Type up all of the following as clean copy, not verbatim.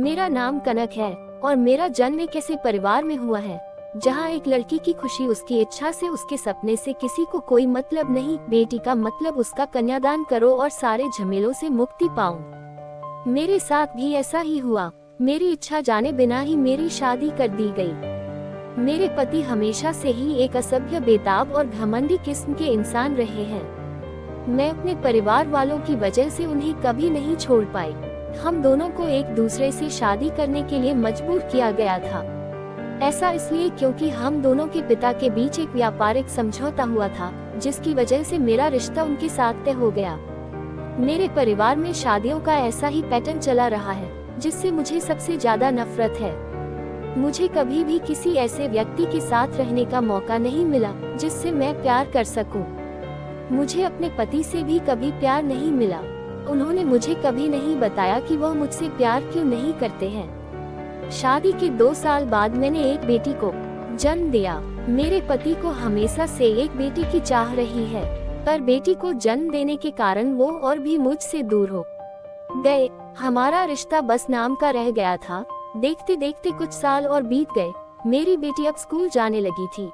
मेरा नाम कनक है और मेरा जन्म एक ऐसे परिवार में हुआ है जहाँ एक लड़की की खुशी उसकी इच्छा से, उसके सपने से किसी को कोई मतलब नहीं। बेटी का मतलब उसका कन्यादान करो और सारे झमेलों से मुक्ति पाओ। मेरे साथ भी ऐसा ही हुआ। मेरी इच्छा जाने बिना ही मेरी शादी कर दी गई। मेरे पति हमेशा से ही एक असभ्य, बेताब और घमंडी किस्म के इंसान रहे हैं। मैं अपने परिवार वालों की वजह से उन्हें कभी नहीं छोड़ पाई। हम दोनों को एक दूसरे से शादी करने के लिए मजबूर किया गया था। ऐसा इसलिए क्योंकि हम दोनों के पिता के बीच एक व्यापारिक समझौता हुआ था, जिसकी वजह से मेरा रिश्ता उनके साथ तय हो गया। मेरे परिवार में शादियों का ऐसा ही पैटर्न चला रहा है, जिससे मुझे सबसे ज्यादा नफरत है। मुझे कभी भी किसी ऐसे व्यक्ति के साथ रहने का मौका नहीं मिला जिससे मैं प्यार कर सकूं। मुझे अपने पति से भी कभी प्यार नहीं मिला। उन्होंने मुझे कभी नहीं बताया कि वह मुझसे प्यार क्यों नहीं करते हैं। शादी के 2 साल बाद मैंने एक बेटी को जन्म दिया। मेरे पति को हमेशा से एक बेटी की चाह रही है, पर बेटी को जन्म देने के कारण वो और भी मुझसे दूर हो गए। हमारा रिश्ता बस नाम का रह गया था। देखते देखते कुछ साल और बीत गए। मेरी बेटी अब स्कूल जाने लगी थी।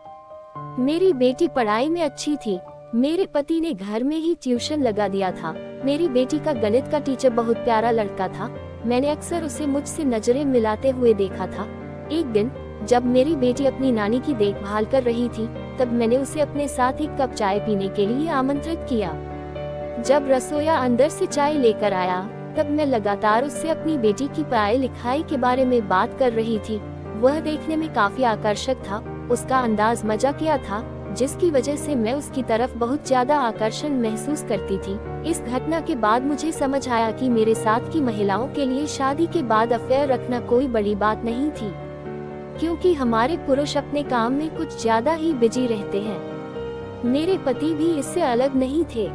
मेरी बेटी पढ़ाई में अच्छी थी। मेरे पति ने घर में ही ट्यूशन लगा दिया था। मेरी बेटी का गणित का टीचर बहुत प्यारा लड़का था। मैंने अक्सर उसे मुझसे नजरें मिलाते हुए देखा था। एक दिन जब मेरी बेटी अपनी नानी की देखभाल कर रही थी, तब मैंने उसे अपने साथ एक कप चाय पीने के लिए आमंत्रित किया। जब रसोइया अंदर से चाय लेकर आया, तब मैं लगातार उससे अपनी बेटी की पढ़ाई लिखाई के बारे में बात कर रही थी। वह देखने में काफी आकर्षक था। उसका अंदाज मजाकिया था, जिसकी वजह से मैं उसकी तरफ बहुत ज्यादा आकर्षण महसूस करती थी। इस घटना के बाद मुझे समझ आया कि मेरे साथ की महिलाओं के लिए शादी के बाद अफेयर रखना कोई बड़ी बात नहीं थी, क्योंकि हमारे पुरुष अपने काम में कुछ ज्यादा ही बिजी रहते हैं। मेरे पति भी इससे अलग नहीं थे।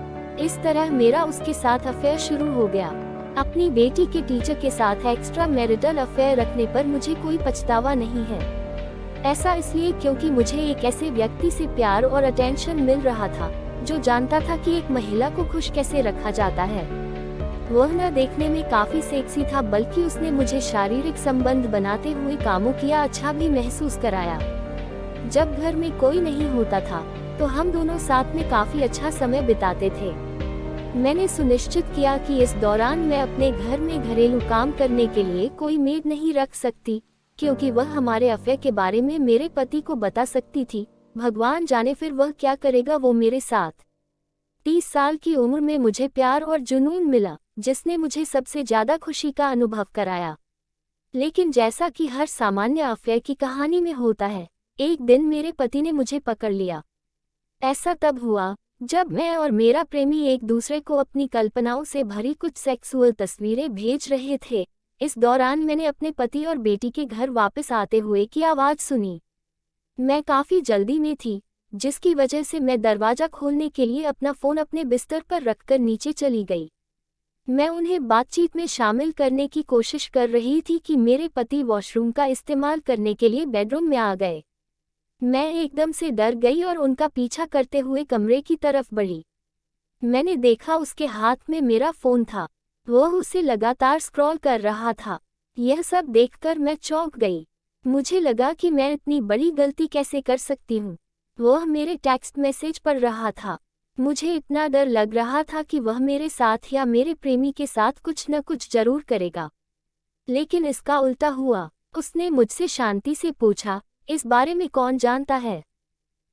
इस तरह मेरा उसके साथ अफेयर शुरू हो गया। अपनी बेटी के टीचर के साथ एक्स्ट्रा मैरिटल अफेयर रखने पर मुझे कोई पछतावा नहीं है। ऐसा इसलिए क्योंकि मुझे एक ऐसे व्यक्ति से प्यार और अटेंशन मिल रहा था जो जानता था कि एक महिला को खुश कैसे रखा जाता है। वह न देखने में काफी सेक्सी था, बल्कि उसने मुझे शारीरिक संबंध बनाते हुए कामों किया अच्छा भी महसूस कराया। जब घर में कोई नहीं होता था तो हम दोनों साथ में काफी अच्छा समय बिताते थे। मैंने सुनिश्चित किया कि इस दौरान मैं अपने घर में घरेलू काम करने के लिए कोई मेड नहीं रख सकती, क्योंकि वह हमारे अफेयर के बारे में मेरे पति को बता सकती थी। भगवान जाने फिर वह क्या करेगा वो मेरे साथ। 30 साल की उम्र में मुझे प्यार और जुनून मिला, जिसने मुझे सबसे ज्यादा खुशी का अनुभव कराया। लेकिन जैसा कि हर सामान्य अफेयर की कहानी में होता है, एक दिन मेरे पति ने मुझे पकड़ लिया। ऐसा तब हुआ जब मैं और मेरा प्रेमी एक दूसरे को अपनी कल्पनाओं से भरी कुछ सेक्सुअल तस्वीरें भेज रहे थे। इस दौरान मैंने अपने पति और बेटी के घर वापस आते हुए की आवाज सुनी। मैं काफी जल्दी में थी, जिसकी वजह से मैं दरवाजा खोलने के लिए अपना फोन अपने बिस्तर पर रखकर नीचे चली गई। मैं उन्हें बातचीत में शामिल करने की कोशिश कर रही थी कि मेरे पति वॉशरूम का इस्तेमाल करने के लिए बेडरूम में आ गए। मैं एकदम से डर गई और उनका पीछा करते हुए कमरे की तरफ बढ़ी। मैंने देखा उसके हाथ में मेरा फोन था। वह उसे लगातार स्क्रॉल कर रहा था। यह सब देखकर मैं चौंक गई। मुझे लगा कि मैं इतनी बड़ी गलती कैसे कर सकती हूँ। वह मेरे टेक्स्ट मैसेज पढ़ रहा था। मुझे इतना डर लग रहा था कि वह मेरे साथ या मेरे प्रेमी के साथ कुछ न कुछ जरूर करेगा। लेकिन इसका उल्टा हुआ। उसने मुझसे शांति से पूछा, इस बारे में कौन जानता है?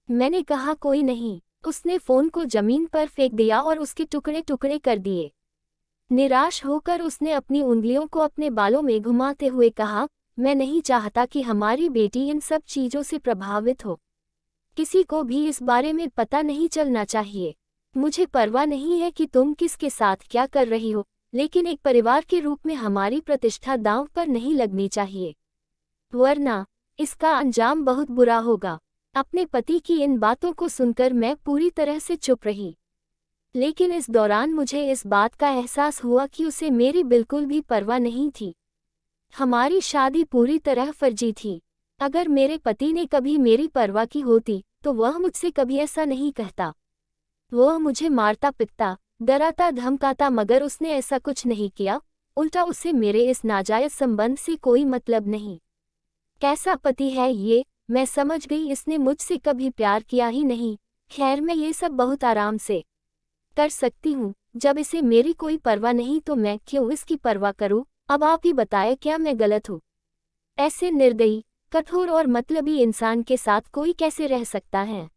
मैंने कहा, कोई नहीं। उसने फोन को जमीन पर फेंक दिया और उसके टुकड़े टुकड़े कर दिए। निराश होकर उसने अपनी उंगलियों को अपने बालों में घुमाते हुए कहा, मैं नहीं चाहता कि हमारी बेटी इन सब चीजों से प्रभावित हो। किसी को भी इस बारे में पता नहीं चलना चाहिए। मुझे परवाह नहीं है कि तुम किसके साथ क्या कर रही हो, लेकिन एक परिवार के रूप में हमारी प्रतिष्ठा दांव पर नहीं लगनी चाहिए, वरना इसका अंजाम बहुत बुरा होगा। अपने पति की इन बातों को सुनकर मैं पूरी तरह से चुप रही। लेकिन इस दौरान मुझे इस बात का एहसास हुआ कि उसे मेरी बिल्कुल भी परवाह नहीं थी। हमारी शादी पूरी तरह फर्जी थी। अगर मेरे पति ने कभी मेरी परवाह की होती तो वह मुझसे कभी ऐसा नहीं कहता। वह मुझे मारता पीटता, डराता धमकाता, मगर उसने ऐसा कुछ नहीं किया। उल्टा उसे मेरे इस नाजायज संबंध से कोई मतलब नहीं। कैसा पति है ये, मैं समझ गई इसने मुझसे कभी प्यार किया ही नहीं। खैर मैं ये सब बहुत आराम से कर सकती हूँ। जब इसे मेरी कोई परवाह नहीं तो मैं क्यों इसकी परवाह करूँ। अब आप ही बताएं क्या मैं गलत हूँ? ऐसे निर्दयी, कठोर और मतलबी इंसान के साथ कोई कैसे रह सकता है?